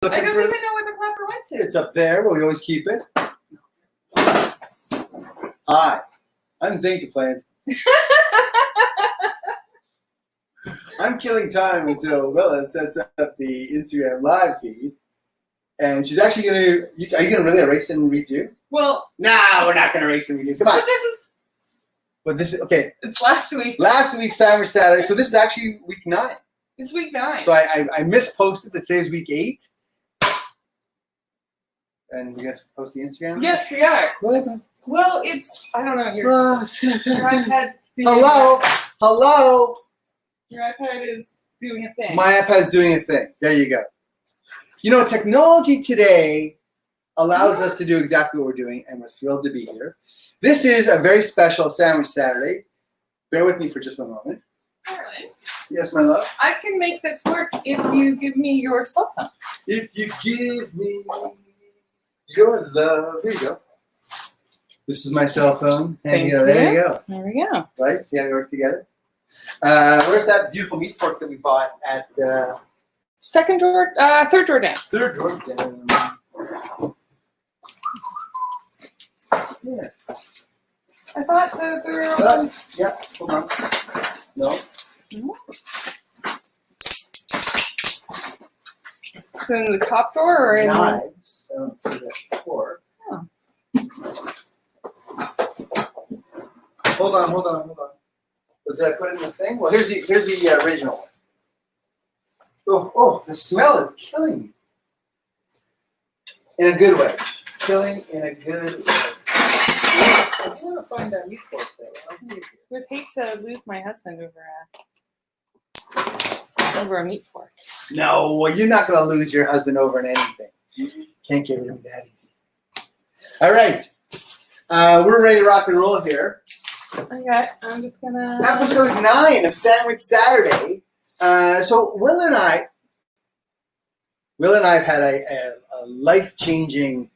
looking I don't for even know where the clapper went to. It's up there, but we always keep it. Hi, I'm Zane Complains. I'm killing time until Willa sets up the Instagram live feed. And she's actually going to... Are you going to really erase and redo? Well... No, we're not going to erase and redo. Come on. But this is... Okay. It's last week. Last week's Sandwich Saturday. So this is actually week 9. It's week 9. So I misposted that today's week 8. And we're going to post the Instagram? Yes, we are. What? Well, it's... I don't know. Your iPad's doing... Hello? Your iPad is doing a thing. My iPad's doing a thing. There you go. You know, technology today allows us to do exactly what we're doing, and we're thrilled to be here. This is a very special Sandwich Saturday. Bear with me for just one moment. Alright. Yes, my love? I can make this work if you give me your cell phone. If you give me your love. Here you go. This is my cell phone. And there you go. There we go. Right? See how we work together? Where's that beautiful meat fork that we bought at... third drawer down. Third drawer down. Yeah. I thought that there were... Yeah, hold on. No. So in the top drawer or in Knives. I don't see that fork. Oh. Hold on. Did I put it in the thing? Well, here's the original one. Oh, the smell is killing me. In a good way. Killing in a good way. I want to find that meat fork there. I would hate to lose my husband over a meat fork. No, you're not going to lose your husband over in anything. Can't get rid of me that easy. All right. We're ready to rock and roll here. Okay, I'm just going to... Episode 9 of Sandwich Saturday. So Will and I have had a life-changing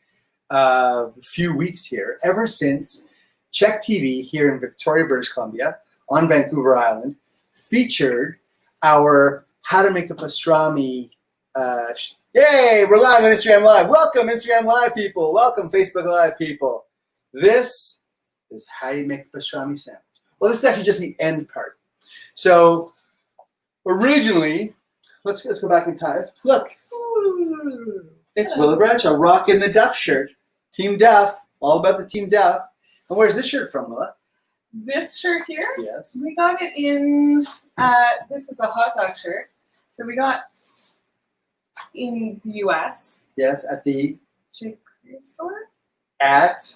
few weeks here, ever since Czech TV here in Victoria, British Columbia, on Vancouver Island, featured our How to Make a Pastrami. Yay, we're live on Instagram Live. Welcome, Instagram Live people. Welcome, Facebook Live people. This is how you make a pastrami sandwich. Well, this is actually just the end part. So, originally, let's go back in time. Look, it's Willa Bradshaw rocking the Duff shirt. Team Duff, all about the Team Duff. And where's this shirt from, Willa? This shirt here? Yes. We got it in, this is a hot dog shirt. So we got in the U.S. Yes, at the store? At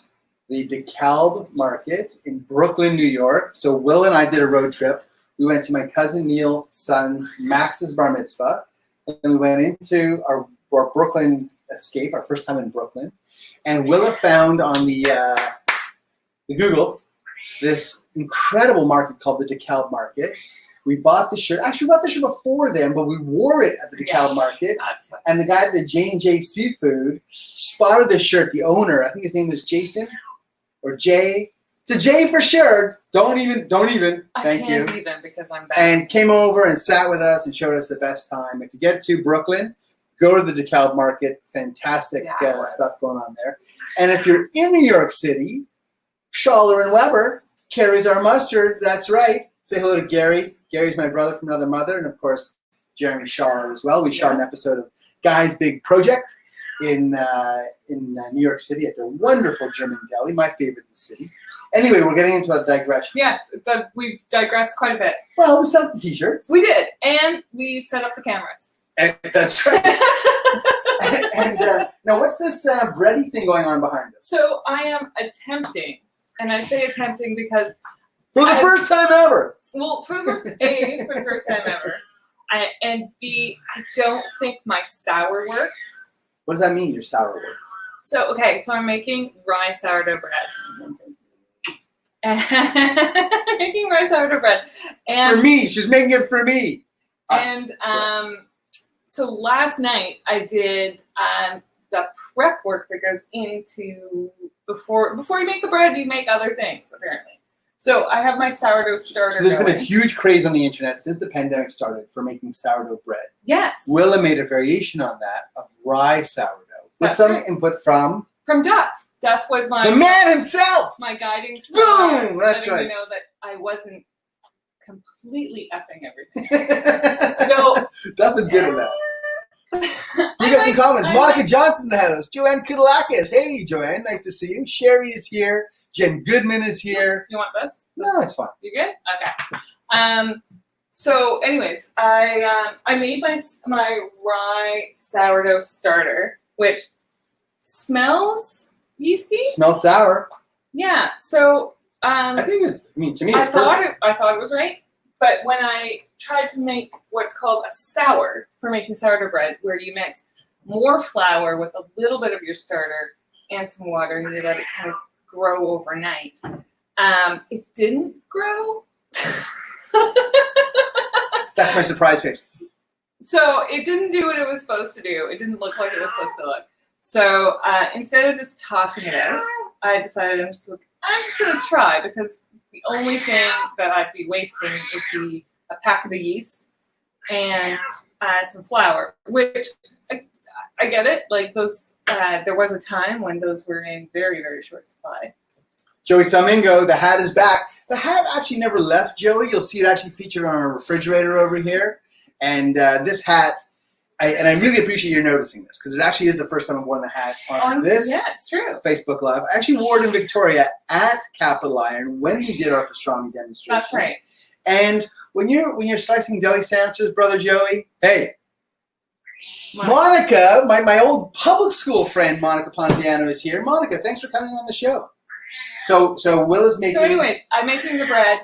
the DeKalb Market in Brooklyn, New York. So Will and I did a road trip. We went to my cousin Neil's son's Max's bar mitzvah. And we went into our Brooklyn escape, our first time in Brooklyn. And Willa found on the Google this incredible market called the DeKalb Market. We bought the shirt. Actually, we bought the shirt before then, but we wore it at the DeKalb Market. And the guy at the J&J Seafood spotted the shirt. The owner, I think his name was Jason or Jay. It's a J for sure. Don't even. Thank you. I can't even because I'm back. And came over and sat with us and showed us the best time. If you get to Brooklyn, go to the DeKalb Market. Fantastic stuff going on there. And if you're in New York City, Schaller and Weber carries our mustards. That's right. Say hello to Gary. Gary's my brother from another mother, and of course, Jeremy Schaller as well. We shot an episode of Guy's Big Project in New York City at the wonderful German deli, my favorite in the city. Anyway, we're getting into a digression. Yes, we've digressed quite a bit. Well, we set up the t-shirts. We did, and we set up the cameras. And that's right. and now, what's this bready thing going on behind us? So I am attempting, and I say attempting because for the first time ever. Well, for the first time ever, and B, I don't think my sour worked. What does that mean, your sour work? So I'm making rye sourdough bread. And making rye sourdough bread. And for me, she's making it for me. And so last night I did the prep work that goes into before you make the bread, you make other things apparently. So I have my sourdough starter So there's been a going. huge craze on the internet since the pandemic started for making sourdough bread. Yes. Willa made a variation on that of rye sourdough with That's some right. input from From Duff. Duff was my the man himself. my guiding star. Boom! That's letting right. me know that I wasn't completely effing everything. So Duff is good at that. You got some comments. Monica Johnson's in the house. Joanne Kudalakis. Hey, Joanne. Nice to see you. Sherry is here. Jen Goodman is here. You want this? No, it's fine. You good? Okay. So, anyways, I made my rye sourdough starter, which smells yeasty. Smells sour. Yeah. So, I think it's. I mean, to me, I it's perfect. thought it was right, but when I tried to make what's called a sour for making sourdough bread, where you mix more flour with a little bit of your starter and some water, and you let it kind of grow overnight, it didn't grow. That's my surprise face. So it didn't do what it was supposed to do. It didn't look like it was supposed to look. So instead of just tossing it out, I decided I'm just going to try, because the only thing that I'd be wasting would be a packet of yeast and some flour, which I get it. Like those, there was a time when those were in very, very short supply. Joey Salmingo, the hat is back. The hat actually never left, Joey. You'll see it actually featured on our refrigerator over here. And this hat, I really appreciate you noticing this, because it actually is the first time I've worn the hat on this it's true. Facebook Live. I actually wore it in Victoria at Capital Iron when we did our pastrami demonstration. That's right. And when you're slicing deli sandwiches, brother Joey, hey, Monica, my old public school friend Monica Pontiano is here. Monica, thanks for coming on the show. So Will is making. So anyways, I'm making the bread.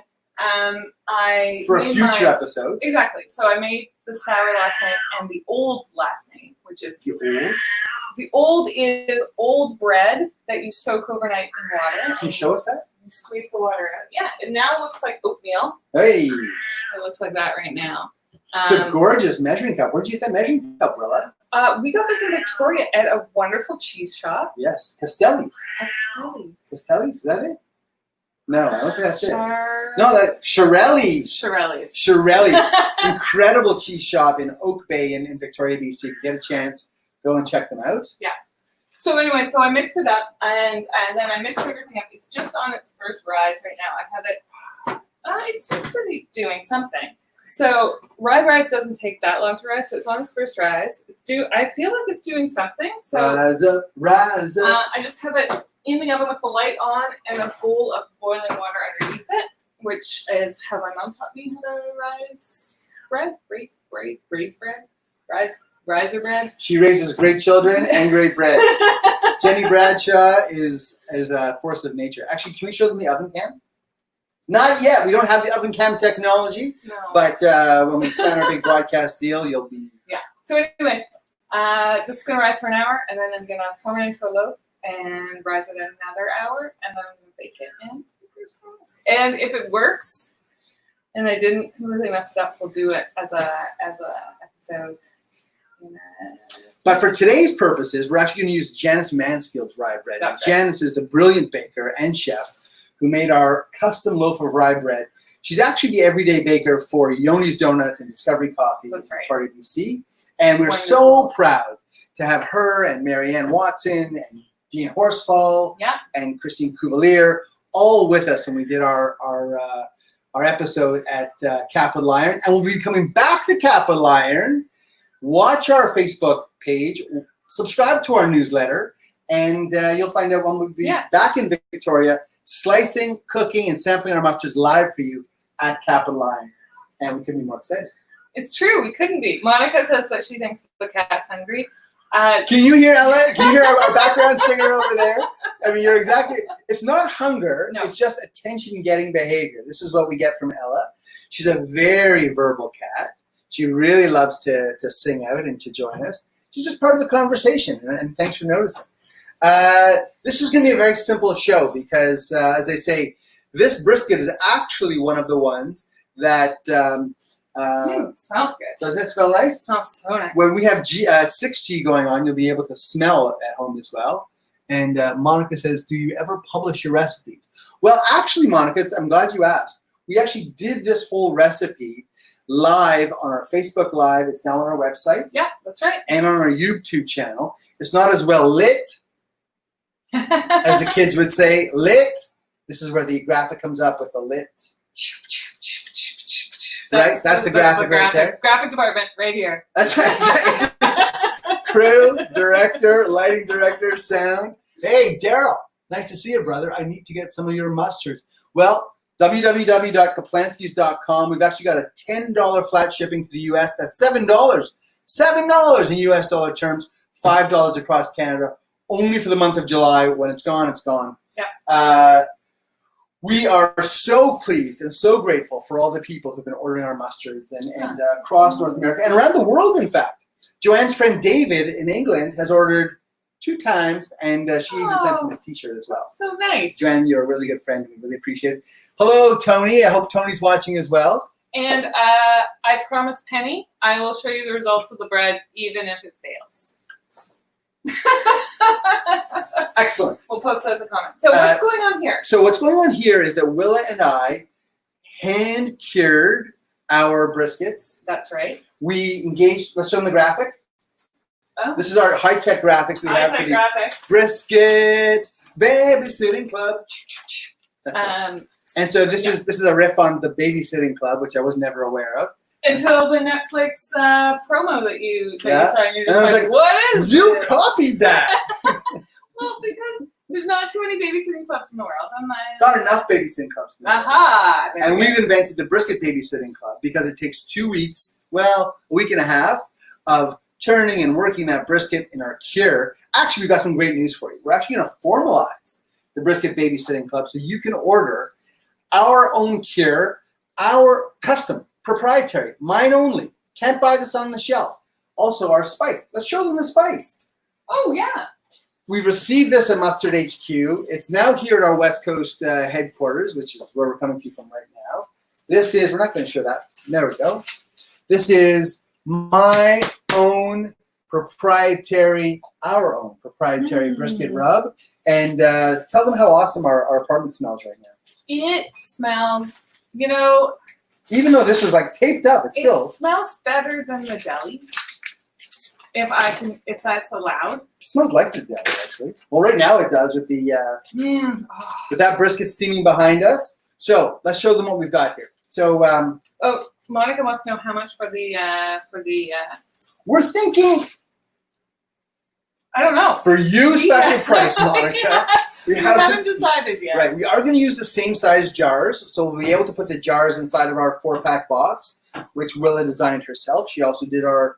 For a future episode. Exactly. So I made the sour last night and the old last night, which is the old is old bread that you soak overnight in water. Can you show us that? You squeeze the water out. Yeah, it now looks like oatmeal. Hey. It looks like that right now. It's a gorgeous measuring cup. Where'd you get that measuring cup, Willa? We got this in Victoria at a wonderful cheese shop. Yes, Castelli's. Castelli's. Is that it? No, I don't think that's it. No, that Shirelli's. Shirelli's. Incredible cheese shop in Oak Bay in Victoria, BC. If you get a chance, go and check them out. Yeah. So anyway, so I mixed it up, and then I mixed everything up. It's just on its first rise right now. I have it. It's really doing something. So rye bread doesn't take that long to rise, so it's on its first rise. I feel like it's doing something. So rise up, rise up. I just have it in the oven with the light on and a bowl of boiling water underneath it, which is how my mom taught me how to rise bread, riser bread. She raises great children and great bread. Jenny Bradshaw is a force of nature. Actually, can we show them the oven cam? Not yet. We don't have the oven cam technology, No. but when we sign our big broadcast deal, you'll be. Yeah. So anyways, this is going to rise for an hour, and then I'm going to form it into a loaf and rise it in another hour, and then I'm going to bake it and fingers crossed. And if it works, and I didn't completely mess it up, we'll do it as a episode. But for today's purposes, we're actually going to use Janice Mansfield's rye bread. That's Janice is the brilliant baker and chef who made our custom loaf of rye bread. She's actually the everyday baker for Yoni's Donuts and Discovery Coffee in Victoria, BC. And we're so proud to have her and Marianne Watson and Dean Horsfall and Christine Cuvalier all with us when we did our episode at Capital Iron. And we'll be coming back to Capital Iron. Watch our Facebook page, subscribe to our newsletter, and you'll find out when we'll be back in Victoria, slicing, cooking, and sampling our mustards live for you at Capital Iron. And we couldn't be more excited. It's true, we couldn't be. Monica says that she thinks the cat's hungry. Can you hear Ella? Can you hear our background singer over there? I mean, it's not hunger, it's just attention-getting behavior. This is what we get from Ella. She's a very verbal cat. She really loves to sing out and to join us. She's just part of the conversation, and thanks for noticing. This is going to be a very simple show because, as I say, this brisket is actually one of the ones that smells good. Doesn't it smell nice? It smells so nice. When we have 6G going on, you'll be able to smell it at home as well. And Monica says, do you ever publish your recipes? Well, actually, Monica, I'm glad you asked. We actually did this whole recipe live on our Facebook Live. It's now on our website. Yeah, that's right. And on our YouTube channel. It's not as well lit as the kids would say, lit. This is where the graphic comes up with the lit. Right? That's the graphic right there. Graphic department right here. That's right. Crew, director, lighting director, sound. Hey, Daryl, nice to see you, brother. I need to get some of your mustards. Well, www.kaplanskis.com. We've actually got a $10 flat shipping to the U.S. That's $7. $7 in U.S. dollar terms, $5 across Canada, only for the month of July. When it's gone, it's gone. Yeah. We are so pleased and so grateful for all the people who've been ordering our mustards and across North America and around the world, in fact. Joanne's friend David in England has ordered 2 times, and she even sent him a t-shirt as well. So nice. Joanne, you're a really good friend. We really appreciate it. Hello, Tony. I hope Tony's watching as well. And I promise Penny, I will show you the results of the bread, even if it fails. Excellent. We'll post that as a comment. So what's going on here? So what's going on here is that Willa and I hand-cured our briskets. That's right. We engaged, let's show them the graphic. Oh. This is our high-tech graphics we have for the graphics. Brisket Babysitting Club. That's right. And so this is a riff on the Babysitting Club, which I was never aware of. Until the Netflix promo that you saw, and you're just and I was like, what is you this? copied that. Well, because there's not too many babysitting clubs in the world. Not enough babysitting clubs. Aha! And we've invented the Brisket Babysitting Club because it takes 2 weeks, well, a week and a half of turning and working that brisket in our cure. Actually, we've got some great news for you. We're actually going to formalize the Brisket Babysitting Club so you can order our own cure, our custom, proprietary, mine only. Can't buy this on the shelf. Also, our spice. Let's show them the spice. Oh, yeah. We've received this at Mustard HQ. It's now here at our West Coast headquarters, which is where we're coming to you from right now. This is, we're not going to show that. There we go. This is my own proprietary, our own proprietary brisket rub. And tell them how awesome our apartment smells right now. It smells, you know. Even though this was like taped up, it smells better than the deli. If that's allowed. It smells like the deli, actually. Well, right now it does with the with that brisket steaming behind us. So let's show them what we've got here. So Monica wants to know how much for the we're thinking. I don't know. For you, special price, Monica. We haven't decided yet. Right. We are going to use the same size jars, so we'll be able to put the jars inside of our 4-pack box, which Willa designed herself. She also did our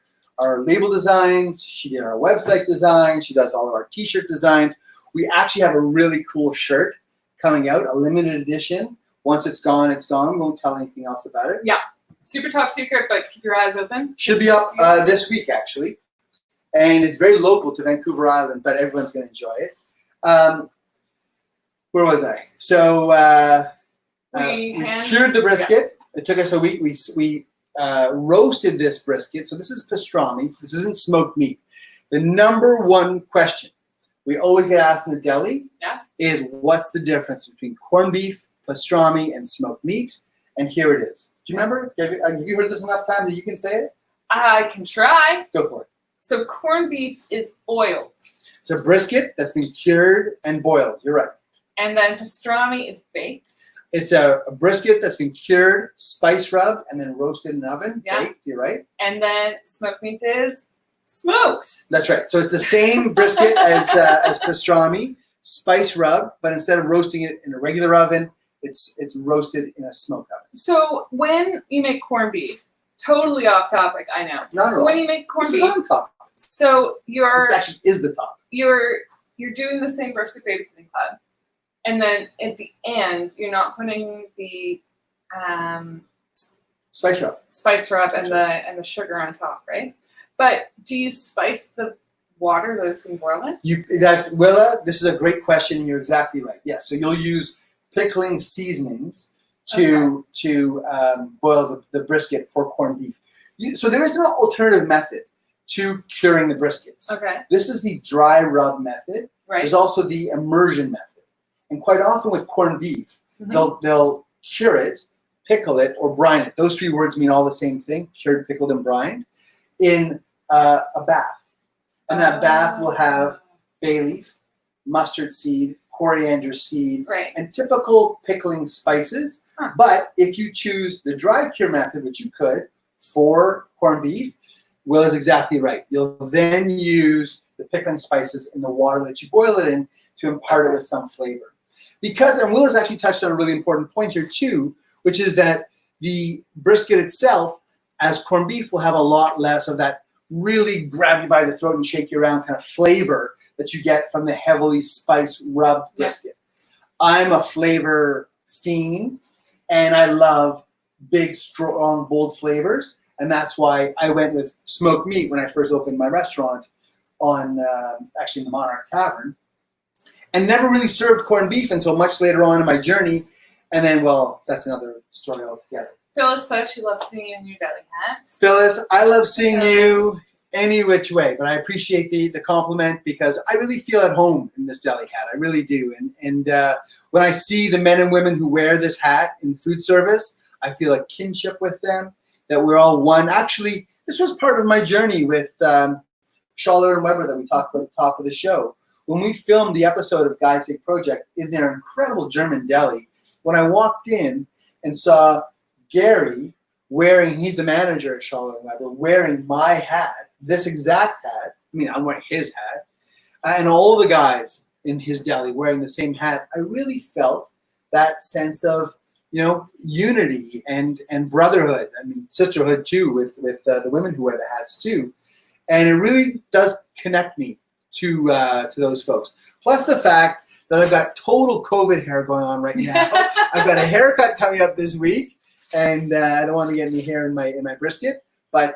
label designs. She did our website design. She does all of our T-shirt designs. We actually have a really cool shirt coming out, a limited edition. Once it's gone, it's gone. We won't tell anything else about it. Yeah. Super top secret, but keep your eyes open. Should be up this week, actually. And it's very local to Vancouver Island, but everyone's going to enjoy it. Where was I? So we cured the brisket. Yeah. It took us a week. We roasted this brisket. So this is pastrami. This isn't smoked meat. The number one question we always get asked in the deli is, what's the difference between corned beef, pastrami, and smoked meat? And here it is. Do you remember? Have you heard this enough times that you can say it? I can try. Go for it. So corned beef is boiled. It's a brisket that's been cured and boiled. You're right. And then pastrami is baked. It's a brisket that's been cured, spice rubbed, and then roasted in an oven. Yeah. Baked, you're right. And then smoked meat is smoked. That's right. So it's the same brisket as pastrami, spice rubbed, but instead of roasting it in a regular oven, it's roasted in a smoke oven. So when you make corned beef, totally off topic, I know. Not at all. When you make corned beef, on top. So this actually is the top. You're doing the same brisket babysitting club. And then at the end, you're not putting the spice rub and the sugar on top, right? But do you spice the water that it's been boiled in? Willa, this is a great question, and you're exactly right. Yes, so you'll use pickling seasonings to boil the brisket for corned beef. So there is no alternative method to curing the briskets. Okay. This is the dry rub method. Right. There's also the immersion method. And quite often with corned beef, Mhm. they'll cure it, pickle it, or brine it. Those three words mean all the same thing, cured, pickled, and brined, in a bath. And that bath will have bay leaf, mustard seed, coriander seed, Right. and typical pickling spices. Huh. But if you choose the dry cure method, which you could, for corned beef, Will is exactly right. You'll then use the pickling spices in the water that you boil it in to impart it with some flavor. Because, and Will has actually touched on a really important point here too, which is that the brisket itself, as corned beef, will have a lot less of that really grab you by the throat and shake you around kind of flavor that you get from the heavily spiced rubbed brisket. I'm a flavor fiend, and I love big, strong, bold flavors, and that's why I went with smoked meat when I first opened my restaurant on actually in the Monarch Tavern, and never really served corned beef until much later on in my journey. And then, well, that's another story altogether. Phyllis says she loves seeing you in your deli hat. Phyllis, I love seeing you any which way, but I appreciate the compliment because I really feel at home in this deli hat. I really do. And when I see the men and women who wear this hat in food service, I feel a kinship with them, that we're all one. Actually, this was part of my journey with Schaller and Weber that we talked about at the top of the show. When we filmed the episode of Guy's Big Project in their incredible German deli, when I walked in and saw Gary wearing, he's the manager at Schaller and Weber, wearing my hat, this exact hat. I mean, I'm wearing his hat, and all the guys in his deli wearing the same hat. I really felt that sense of, unity and brotherhood. I mean, sisterhood too, with the women who wear the hats too, and it really does connect me to those folks. Plus the fact that I've got total COVID hair going on right now. I've got a haircut coming up this week, and I don't want to get any hair in my brisket. But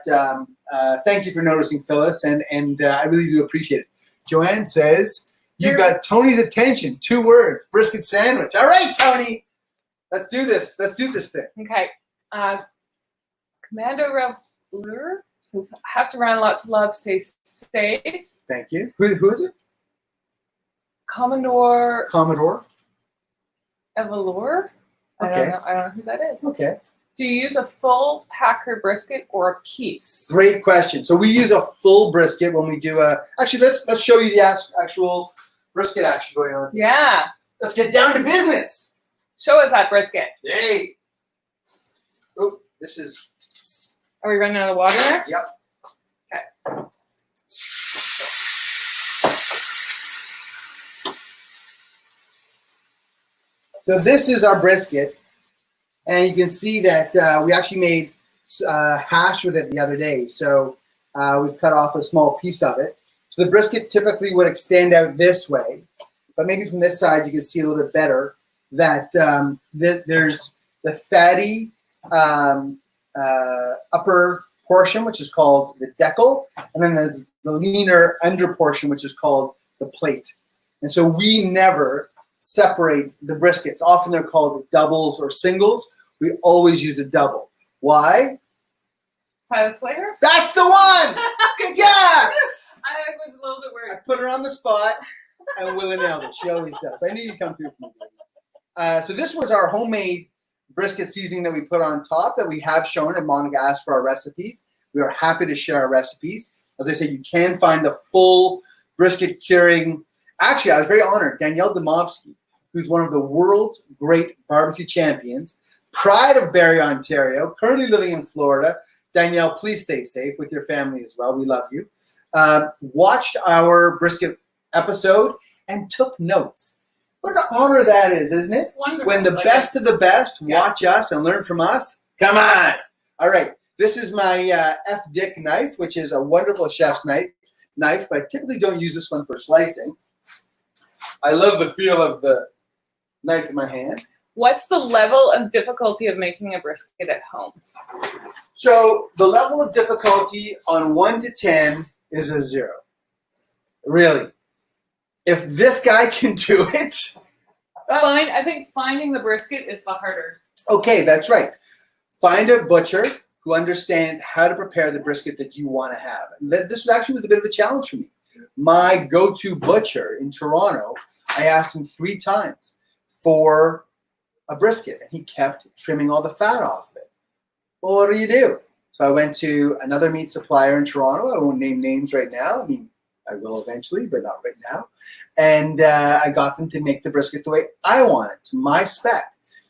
thank you for noticing, Phyllis, and I really do appreciate it. Joanne says, you've got Tony's attention. 2 words, brisket sandwich. All right, Tony, let's do this. Let's do this thing. Okay. Commando Revolver says, I have to run, lots of love, stay safe. Thank you. Who is it? Commodore Okay. Evalor? I don't know who that is. Okay. Do you use a full packer brisket or a piece? Great question. So we use a full brisket when we do a. Actually, let's show you the actual brisket action going on. Yeah. Let's get down to business. Show us that brisket. Hey. Oh, this is. Are we running out of water there? Yep. Okay. So this is our brisket, and you can see that we actually made hash with it the other day. So we cut off a small piece of it. So the brisket typically would extend out this way, but maybe from this side you can see a little bit better that there's the fatty upper portion, which is called the decal, and then there's the leaner under portion, which is called the plate. And so we never separate the briskets. Often they're called doubles or singles. We always use a double. Why? Tyler's flavor? That's the one! Yes! I was a little bit worried. I put her on the spot, and Willa nailed it. She always does. I knew you'd come through for me. So this was our homemade brisket seasoning that we put on top that we have shown, and Monica asked for our recipes. We are happy to share our recipes. As I said, you can find the full brisket curing. Actually, I was very honored. Danielle Domovsky, who's one of the world's great barbecue champions, pride of Barrie, Ontario, currently living in Florida. Danielle, please stay safe with your family as well. We love you. Watched our brisket episode and took notes. What an honor that is, isn't it? It's wonderful. When the best of the best watch us and learn from us. Come on. All right. This is my F. Dick knife, which is a wonderful chef's knife, but I typically don't use this one for slicing. I love the feel of the knife in my hand. What's the level of difficulty of making a brisket at home? So the level of difficulty on 1 to 10 is a 0. Really. If this guy can do it. I think finding the brisket is the harder. Okay, that's right. Find a butcher who understands how to prepare the brisket that you want to have. And this actually was a bit of a challenge for me. My go-to butcher in Toronto, I asked him 3 times for a brisket, and he kept trimming all the fat off of it. Well, what do? So I went to another meat supplier in Toronto. I won't name names right now. I mean, I will eventually, but not right now. And I got them to make the brisket the way I want it, to my spec.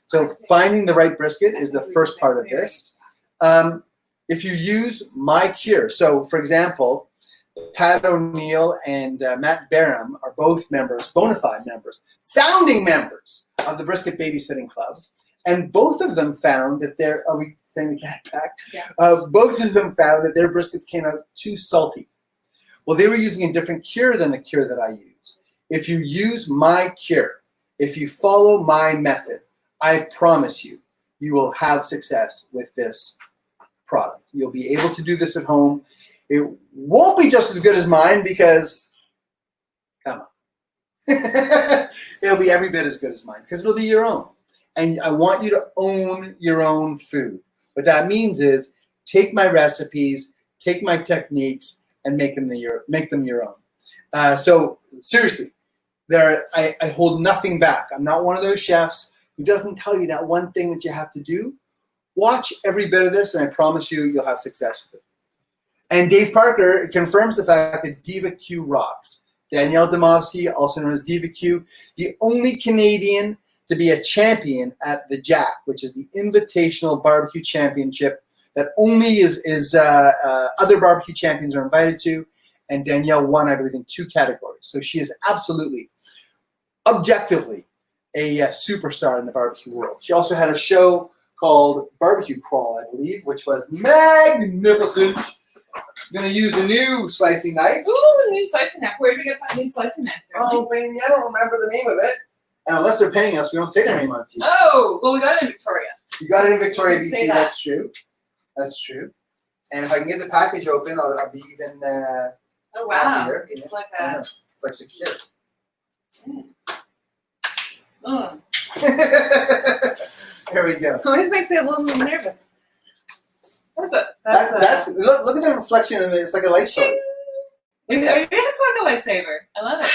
So finding the right brisket is the first part of this. If you use my cure, so for example, Pat O'Neill and Matt Barham are both members, bona fide members, founding members of the Brisket Babysitting Club. And both of them found that are we saying the cat back? Yeah. Both of them found that their briskets came out too salty. Well, they were using a different cure than the cure that I use. If you use my cure, if you follow my method, I promise you, you will have success with this product. You'll be able to do this at home. It won't be just as good as mine because, come on. It'll be every bit as good as mine because it'll be your own. And I want you to own your own food. What that means is take my recipes, take my techniques, and make them your own. So seriously, I hold nothing back. I'm not one of those chefs who doesn't tell you that one thing that you have to do. Watch every bit of this, and I promise you, you'll have success with it. And Dave Parker confirms the fact that Diva Q rocks. Danielle Domofsky, also known as Diva Q, the only Canadian to be a champion at the Jack, which is the Invitational Barbecue Championship that only other barbecue champions are invited to. And Danielle won, I believe, in 2 categories. So she is absolutely, objectively, a superstar in the barbecue world. She also had a show called Barbecue Crawl, I believe, which was magnificent. I'm going to use a new slicing knife. Ooh, a new slicing knife. Where did we get that new slicing knife? Oh, man, I don't remember the name of it. And unless they're paying us, we don't say their name on TV. Oh, well, we got it in Victoria. You got it in Victoria, BC. That. That's true. That's true. And if I can get the package open, I'll be even oh, wow. happier. It's like a... It's like secure. Mm. There we go. It always makes me a little nervous. What is it? That's look at the reflection in it. It's like a light sword. It is like a lightsaber. I love it.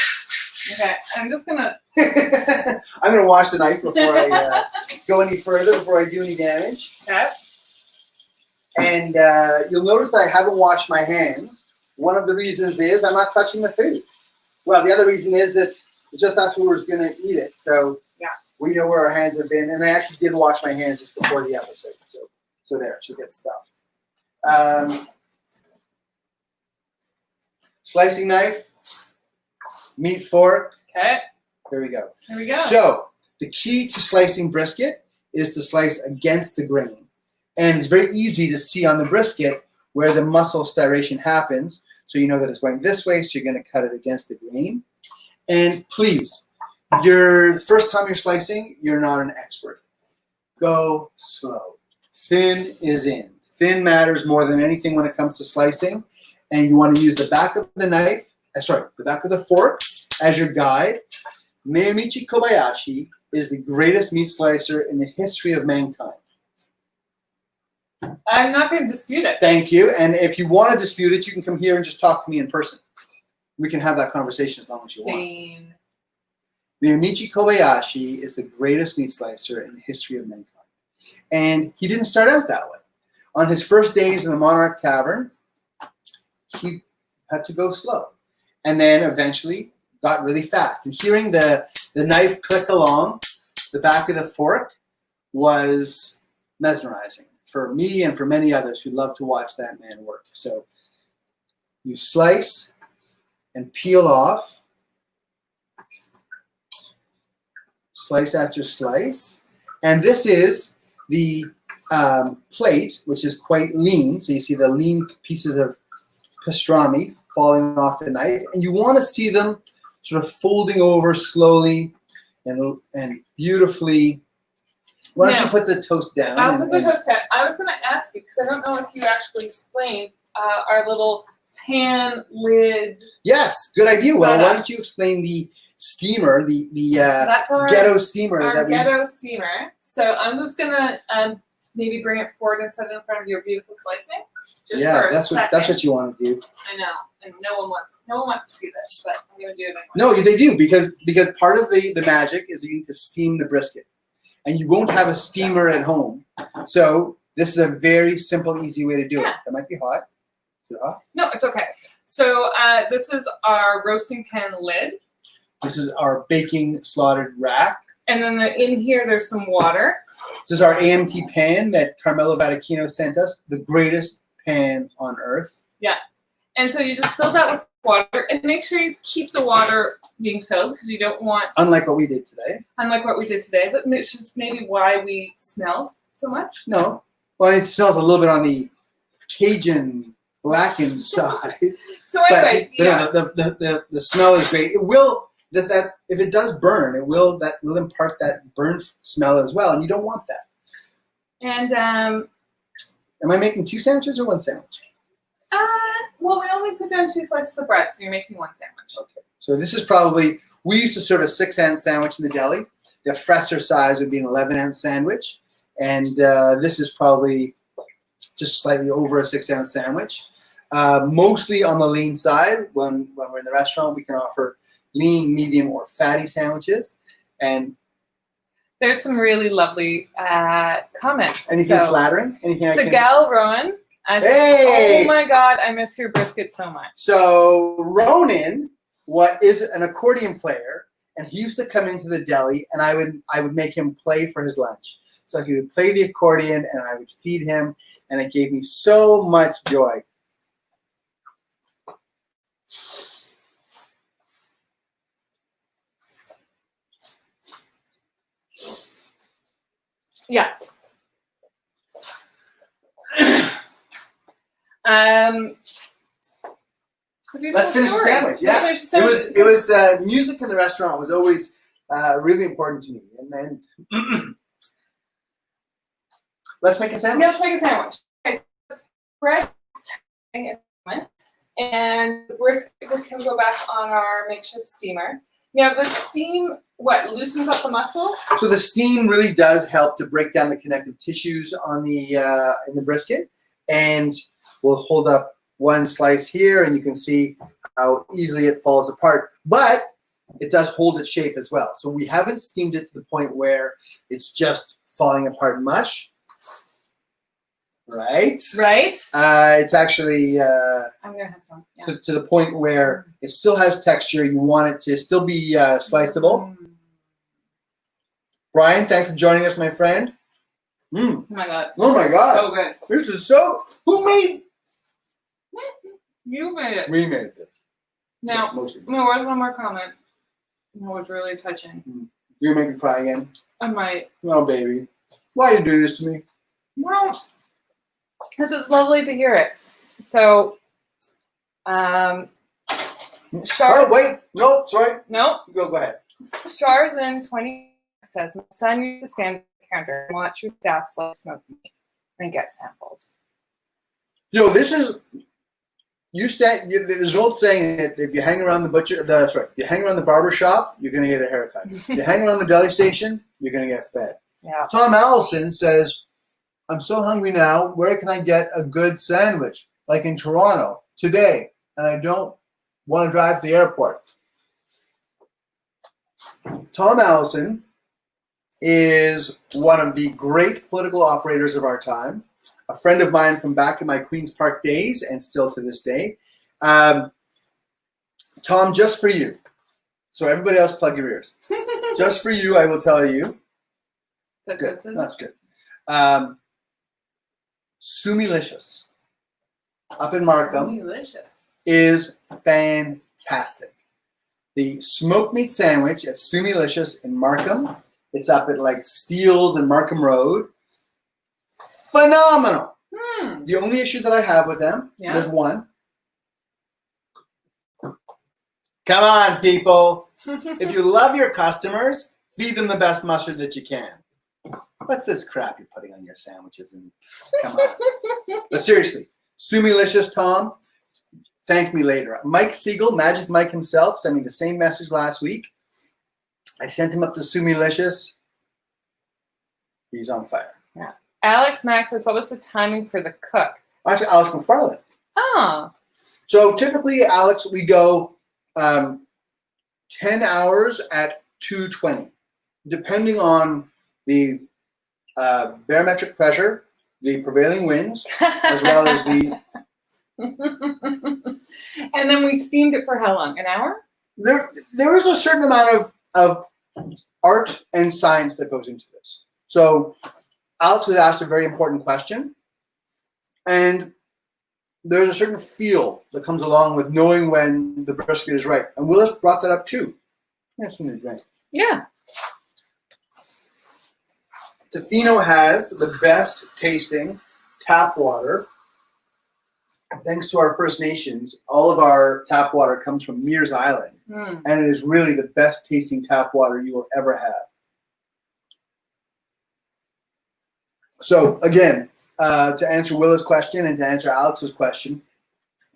Okay, I'm just gonna... I'm gonna wash the knife before I go any further, before I do any damage. Okay. And you'll notice that I haven't washed my hands. One of the reasons is I'm not touching the food. Well, the other reason is that it's just that's who was gonna eat it. So yeah, we know where our hands have been. And I actually did wash my hands just before the episode. So there, she'll get stuffed. Slicing knife, meat fork. Okay. There we go. There we go. So the key to slicing brisket is to slice against the grain. And it's very easy to see on the brisket where the muscle striation happens. So you know that it's going this way, so you're going to cut it against the grain. And please, first time you're slicing, you're not an expert. Go slow. Thin is in. Thin matters more than anything when it comes to slicing. And you want to use the back of the knife, the back of the fork as your guide. Naomichi Kobayashi is the greatest meat slicer in the history of mankind. I'm not going to dispute it. Thank you. And if you want to dispute it, you can come here and just talk to me in person. We can have that conversation as long as you want. Naomichi Kobayashi is the greatest meat slicer in the history of mankind. And he didn't start out that way. On his first days in the Monarch Tavern, he had to go slow. And then eventually got really fast. And hearing the knife click along the back of the fork was mesmerizing for me and for many others who love to watch that man work. So you slice and peel off. Slice after slice. And this is the plate, which is quite lean. So you see the lean pieces of pastrami falling off the knife. And you want to see them sort of folding over slowly and beautifully. Why don't you put the toast down? I'll put the toast down. I was going to ask you, because I don't know if you actually explained our little pan lid. Yes, good idea. Well, why don't you explain the steamer, the That's our ghetto steamer. Our ghetto steamer. So I'm just going to maybe bring it forward and set it in front of your beautiful slicing. Just Yeah, for a that's second. what you want to do. I know, and no one wants to see this, but I'm gonna do it anyway. No, they do because part of the magic is that you need to steam the brisket, and you won't have a steamer at home. So this is a very simple, easy way to do it. That might be hot. Is it hot? No, it's okay. So this is our roasting pan lid. This is our baking slaughtered rack. And then in here, there's some water. This is our AMT pan that Carmelo Vatichino sent us, the greatest pan on earth. Yeah. And so you just fill that with water, and make sure you keep the water being filled because you don't want... Unlike what we did today. Unlike what we did today, but it's just maybe why we smelled so much. No. Well, it smells a little bit on the Cajun blackened side. So anyways, the smell is great. It will... That if it does burn, will impart that burn smell as well, and you don't want that. And am I making 2 sandwiches or 1 sandwich? Well, we only put down 2 slices of bread, so you're making 1 sandwich. Okay. So this is probably, we used to serve a 6-ounce sandwich in the deli. The fresher size would be an 11-ounce sandwich, and this is probably just slightly over a 6-ounce sandwich. Mostly on the lean side. When we're in the restaurant, we can offer lean, medium, or fatty sandwiches. And there's some really lovely comments. Anything flattering? Anything I can... Sigal Rowan. Hey! Oh my God, I miss your brisket so much. So Ronan is an accordion player, and he used to come into the deli, and I would make him play for his lunch. So he would play the accordion, and I would feed him, and it gave me so much joy. Yeah. Let's finish the sandwich. Yeah, it was music in the restaurant was always really important to me, and then let's make a sandwich. Yeah, let's make a sandwich. Okay, so bread, and the brisket can go back on our makeshift steamer. Now the steam, loosens up the muscle? So the steam really does help to break down the connective tissues on the in the brisket, and we'll hold up 1 slice here, and you can see how easily it falls apart. But it does hold its shape as well. So we haven't steamed it to the point where it's just falling apart mush. Right? Right. It's actually I'm gonna have some. Yeah. To the point where it still has texture. You want it to still be sliceable. Brian, thanks for joining us, my friend. Oh my God. Oh my God. So good. This is so... Who made... You made it. We made it. Now, mostly. No, where's one more comment? It was really touching. You're gonna make me cry again. I might. Oh, baby. Why are you doing this to me? Well, because it's lovely to hear it. So, Oh, wait. No, sorry. Nope. Go ahead. Sharzan 20 says, my son used to stand at the counter and watch your staff slice smoked meat and get samples. This is... There's an old saying that if you hang around you hang around the barber shop, you're going to get a haircut. You hang around the deli station, you're going to get fed. Yeah. Tom Allison says, I'm so hungry now. Where can I get a good sandwich? Like in Toronto today, and I don't want to drive to the airport. Tom Allison is one of the great political operators of our time. A friend of mine from back in my Queen's Park days, and still to this day. Tom, just for you. So everybody else, plug your ears. Just for you, I will tell you. Is that Good. toasted? That's good. Sumilicious up in Markham is fantastic. The smoked meat sandwich at Sumilicious in Markham. It's up at Steeles and Markham Road. Phenomenal. The only issue that I have with them, there's one. Come on, people. If you love your customers, feed them the best mustard that you can. What's this crap you're putting on your sandwiches? And come on. But seriously, Sumilicious, Tom, thank me later. Mike Siegel, Magic Mike himself, sent me the same message last week. I sent him up to Sumilicious. He's on fire. Yeah. Alex Max says, what was the timing for the cook? Actually, Alex McFarland. Oh. So typically, Alex, we go 10 hours at 220, depending on the barometric pressure, the prevailing winds, as well as the... And then we steamed it for how long? An hour? There is a certain amount of art and science that goes into this. So Alex has asked a very important question, and there's a certain feel that comes along with knowing when the brisket is right. And Willis brought that up too. Yes, we need a drink. Yeah. Tofino has the best tasting tap water. Thanks to our First Nations, all of our tap water comes from Mears Island. And it is really the best tasting tap water you will ever have. So again, to answer Willa's question and to answer Alex's question,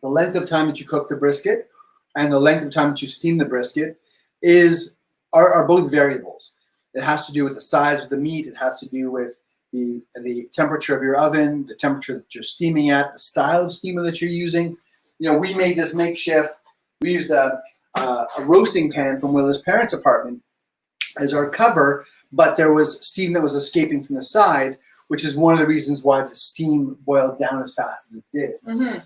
the length of time that you cook the brisket and the length of time that you steam the brisket are both variables. It has to do with the size of the meat. It has to do with the temperature of your oven, the temperature that you're steaming at, the style of steamer that you're using. You know, we made this makeshift. We used a roasting pan from Willa's parents' apartment as our cover, but there was steam that was escaping from the side, which is one of the reasons why the steam boiled down as fast as it did.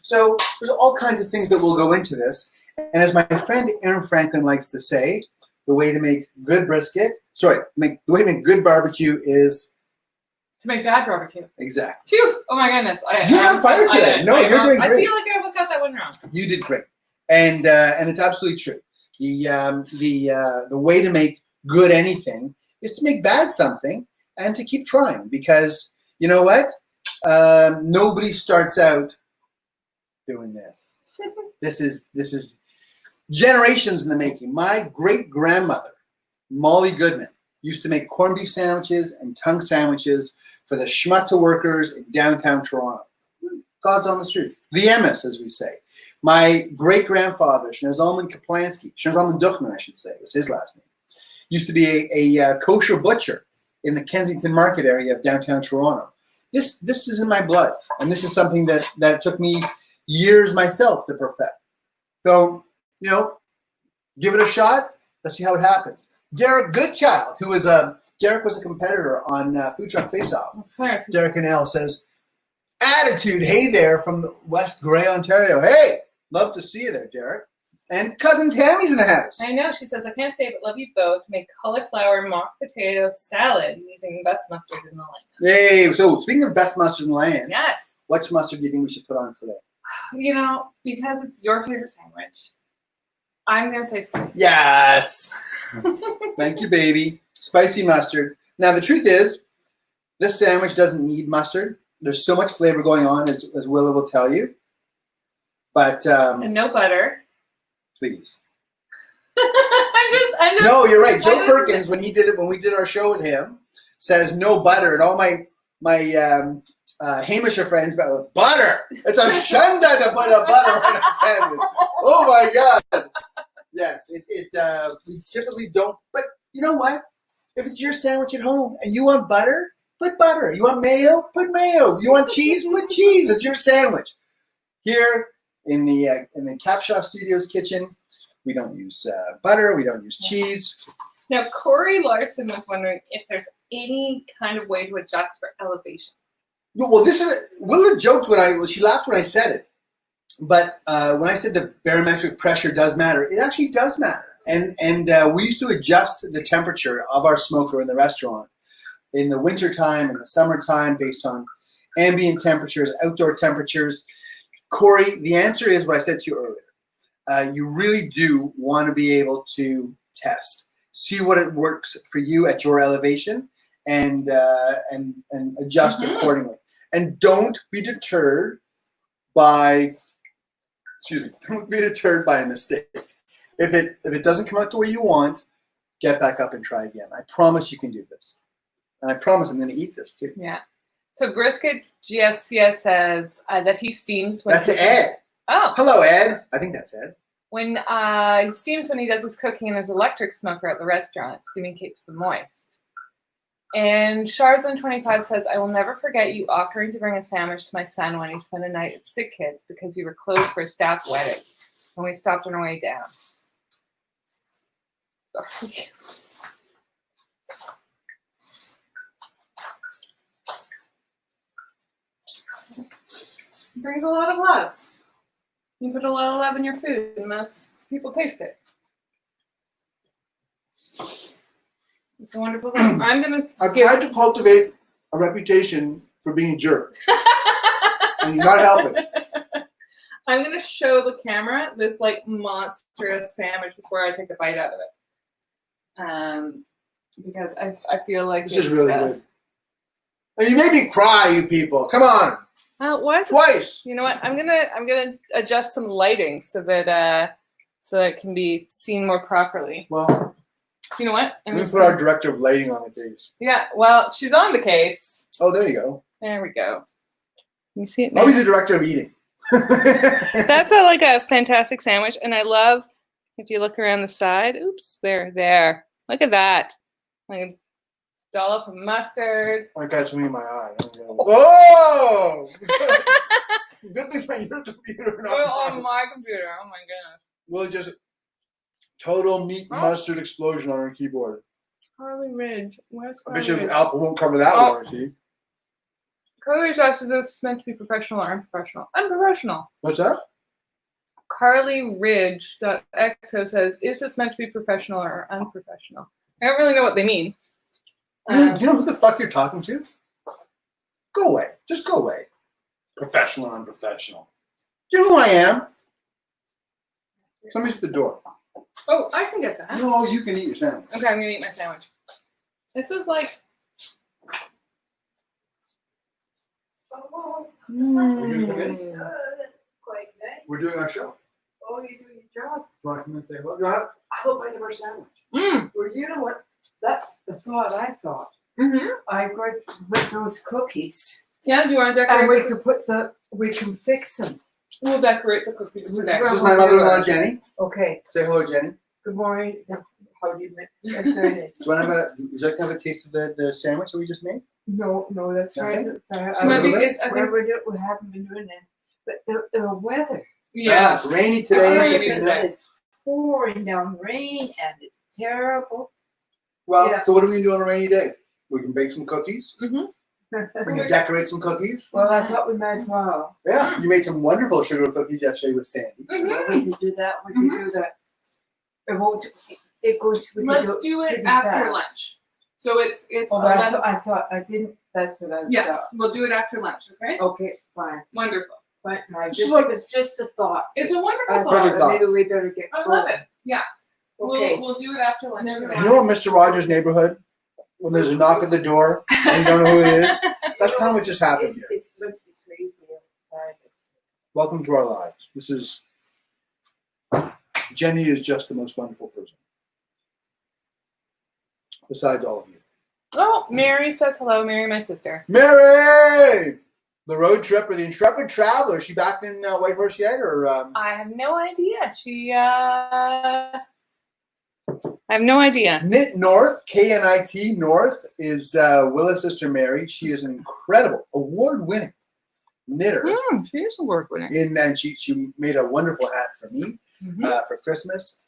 So there's all kinds of things that will go into this. And as my friend Aaron Franklin likes to say, the way to make good the way to make good barbecue is to make bad barbecue. Exactly. Phew. Oh my goodness. You're on fire today. No, you're doing great. I feel like I got that one wrong. You did great. And it's absolutely true. The way to make good anything is to make bad something and to keep trying, because you know what? Nobody starts out doing this. This is generations in the making. My great grandmother, Molly Goodman, used to make corned beef sandwiches and tongue sandwiches for the schmutta workers in downtown Toronto. God's honest truth. The Emmis, as we say. My great-grandfather, Schneezelman Kaplansky, Schneezelman Duchman, I should say, was his last name, used to be a kosher butcher in the Kensington Market area of downtown Toronto. This is in my blood, and this is something that took me years myself to perfect. So, you know, give it a shot. Let's see how it happens. Derek Goodchild, Derek was a competitor on Food Truck Face Off. Derek Canal says, attitude, hey there from West Grey, Ontario. Hey, love to see you there, Derek. And cousin Tammy's in the house. I know. She says, I can't stay but love you both. Make cauliflower mock potato salad using best mustard in the land. Hey, so speaking of best mustard in the land, yes. Which mustard do you think we should put on today? You know, because it's your favorite sandwich, I'm going to say spicy. Yes. Thank you, baby. Spicy mustard. Now, the truth is, this sandwich doesn't need mustard. There's so much flavor going on, as Willa will tell you. But and no butter. Please. I'm just. No, you're right. Joe Perkins, when we did our show with him, says no butter, and all my Hamisher friends about butter. It's a shanda to put a butter on a sandwich. Oh my God. Yes, we typically don't. But you know what? If it's your sandwich at home and you want butter, put butter. You want mayo? Put mayo. You want cheese? Put cheese. It's your sandwich. Here in the Capshaw Studios kitchen, we don't use butter. We don't use cheese. Now, Corey Larson was wondering if there's any kind of way to adjust for elevation. Well, Willa joked she laughed when I said it. But when I said the barometric pressure does matter, it actually does matter. And we used to adjust the temperature of our smoker in the restaurant in the wintertime and the summertime based on ambient temperatures, outdoor temperatures. Corey, the answer is what I said to you earlier. You really do want to be able to test, see what it works for you at your elevation, and adjust accordingly. And don't be deterred by a mistake. If it doesn't come out the way you want, get back up and try again. I promise you can do this. And I promise I'm going to eat this too. Yeah. So Brisket GSCS says that he steams when That's Ed. Oh. Hello, Ed. I think that's Ed. When he steams when he does his cooking in his electric smoker at the restaurant. Steaming keeps them moist. And Sharzan25 says, I will never forget you offering to bring a sandwich to my son when he spent a night at Sick Kids because you were closed for a staff wedding when we stopped on our way down. Sorry. It brings a lot of love. You put a lot of love in your food and most people taste it. It's a wonderful thing. I've tried to cultivate a reputation for being a jerk. And you're not helping. I'm going to show the camera this like monstrous sandwich before I take a bite out of it. Because I feel like this is really good. And you made me cry, you people. Come on. Why is it, twice? You know what? I'm gonna adjust some lighting so that it can be seen more properly. Well, you know what? I'm gonna put our director of lighting on the case. Yeah. Well, she's on the case. Oh, there you go. There we go. You see it now? I'll be the director of eating. That's a fantastic sandwich, and I love if you look around the side. Oops, there. Look at that. Like a dollop of mustard. I got something in my eye. Oh! Good thing your computer. On my computer. Oh my goodness. Well, just total meat mustard explosion on our keyboard. Carly Ridge. Where's Carly I bet you Ridge? Apple won't cover that warranty. Carly Ridge asked if this is meant to be professional or unprofessional. Unprofessional. What's that? Carly Ridge.exo says, is this meant to be professional or unprofessional? I don't really know what they mean. Do you know who the fuck you're talking to? Go away. Just go away. Professional and unprofessional. Do you know who I am? Somebody's at the door. Oh, I can get that. No, you can eat your sandwich. Okay, I'm going to eat my sandwich. This is like... We're doing our show. Oh, you're doing your job. Do you want to come and say hello? I hope I never sandwich. Well, you know what? That's the thought I thought. I got with those cookies. Yeah, do you want to decorate? And we can fix them. We'll decorate the cookies today. This is my mother-in-law, Jenny. Okay. Say hello, Jenny. Good morning. How do you make that's very nice. Do you want to would you like to have a taste of the sandwich that we just made? No, that's right. We haven't been doing that. But the weather. Yeah. It's rainy today. It's pouring down rain and it's terrible. Well, so what are we going to do on a rainy day? We can bake some cookies. We Well, can decorate some cookies. I thought we might as well. Yeah, you made some wonderful sugar cookies yesterday with Sandy. Well, we can do that. We can do that. It won't. It goes. Let's do it after lunch. So it's. Oh, I thought I didn't. That's what I thought. We'll do it after lunch. Okay. Okay, fine. Wonderful. Fine. It's just a thought. It's a wonderful Perfect thought. thought. Maybe we better get. I love it. Yes. Okay. We'll do it after lunch. You know what, Mr. Rogers' neighborhood? When there's a knock at the door and you don't know who it is, that's kind of what just happened here. It must be crazy outside. Welcome to our lives. This is Jenny is just the most wonderful person. Besides all of you. Oh, Mary says hello. Mary, my sister. Mary! The road trip or the intrepid traveler. Is she back in Whitehorse yet? Or I have no idea. I have no idea. Knit North, KNIT North, is Willa's sister Mary. She is an incredible, award-winning knitter. She is award-winning. And she made a wonderful hat for me for Christmas.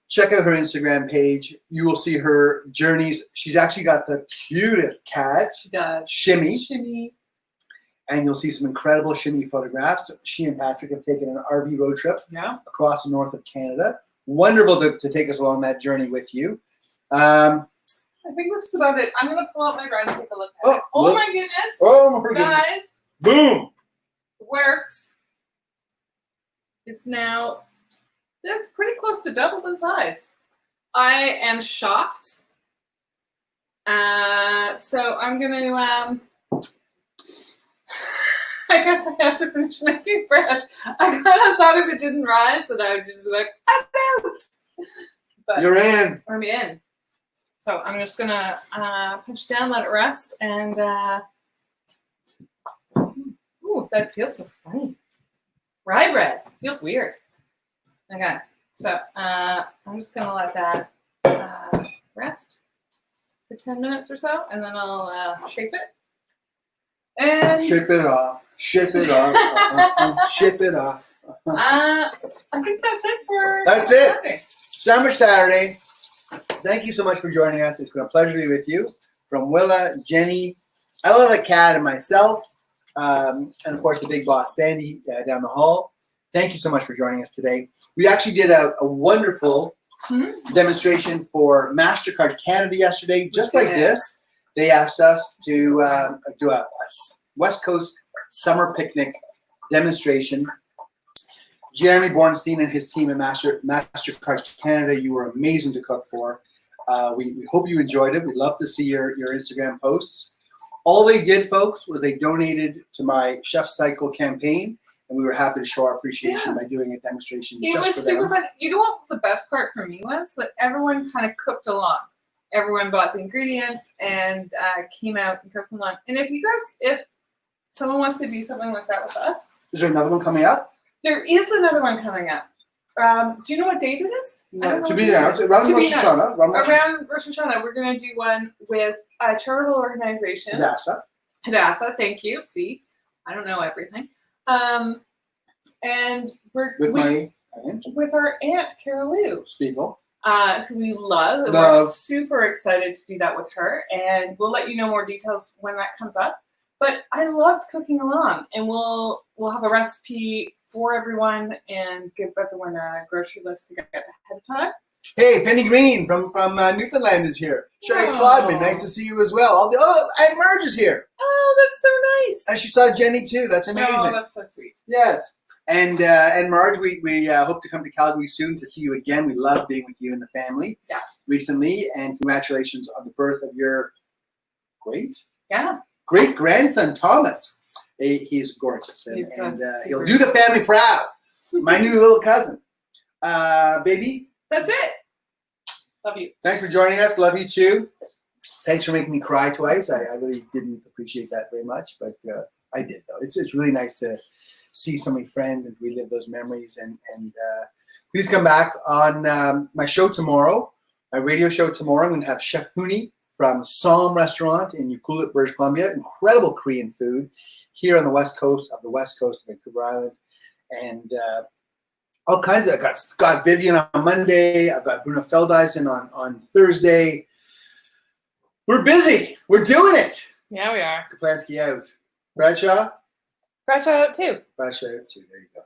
Check out her Instagram page. You will see her journeys. She's actually got the cutest cat. She does. Shimmy. And you'll see some incredible Shimmy photographs. She and Patrick have taken an RV road trip across the north of Canada. Wonderful to take us along that journey with you. I think this is about it. I'm going to pull out my drawing and take a look at it. Oh my goodness. Oh my goodness. Guys. Boom. Works. It's now they're pretty close to double in size. I am shocked. So I'm going to... I guess I have to finish making bread. I kind of thought if it didn't rise that I would just be like, I'm out. But you're in. I'm in. So I'm just going to push down, let it rest, and ooh, that feels so funny. Rye bread. Feels weird. Okay. So I'm just going to let that rest. for 10 minutes or so, and then I'll shape it. And Ship it off. Ship it off. Ship it off. I think that's it for That's it. Saturday. Summer Saturday. Thank you so much for joining us. It's been a pleasure to be with you. From Willa, Jenny, Ella the cat, and myself, and of course the big boss Sandy down the hall. Thank you so much for joining us today. We actually did a wonderful demonstration for MasterCard Canada yesterday, just like this. They asked us to do a West Coast summer picnic demonstration. Jeremy Bornstein and his team at MasterCard Canada, you were amazing to cook for. We hope you enjoyed it. We'd love to see your Instagram posts. All they did, folks, was they donated to my Chef Cycle campaign, and we were happy to show our appreciation by doing a demonstration. It was super fun. You know what the best part for me was? That everyone kind of cooked along. Everyone bought the ingredients and came out and cooked along. And if someone wants to do something like that with us. Is there another one coming up? There is another one coming up. Do you know what date it is? To be announced. Around Rosh Hashanah. Around Rosh Hashanah, we're going to do one with a charitable organization. Hadassah, thank you. See, I don't know everything. And with our aunt, Carol Lou. Spiegel. Who we love. And we're super excited to do that with her. And we'll let you know more details when that comes up. But I loved cooking along. And we'll have a recipe for everyone and give everyone a grocery list to get ahead of time. Hey, Penny Green from Newfoundland is here. Sherry Claudman, nice to see you as well. And Marge is here. Oh, that's so nice. And she saw Jenny too. That's amazing. Oh, that's so sweet. Yes. And Marge, we hope to come to Calgary soon to see you again. We love being with you and the family recently. And congratulations on the birth of your great grandson, Thomas. He's gorgeous. And he'll do the family proud. My new little cousin. Baby. That's it. Love you. Thanks for joining us. Love you too. Thanks for making me cry twice. I really didn't appreciate that very much, but I did though. It's really nice to see so many friends and relive those memories. And please come back on my show tomorrow, my radio show tomorrow. I'm going to have Chef Hooney from Somme Restaurant in Ucluelet, British Columbia. Incredible Korean food here on the west coast of Vancouver Island. And all kinds of, I've got Vivian on Monday. I've got Bruno Feldeisen on Thursday. We're busy. We're doing it. Yeah, we are. Kaplansky out. Bradshaw? Bradshaw out too. Bradshaw out too. There you go.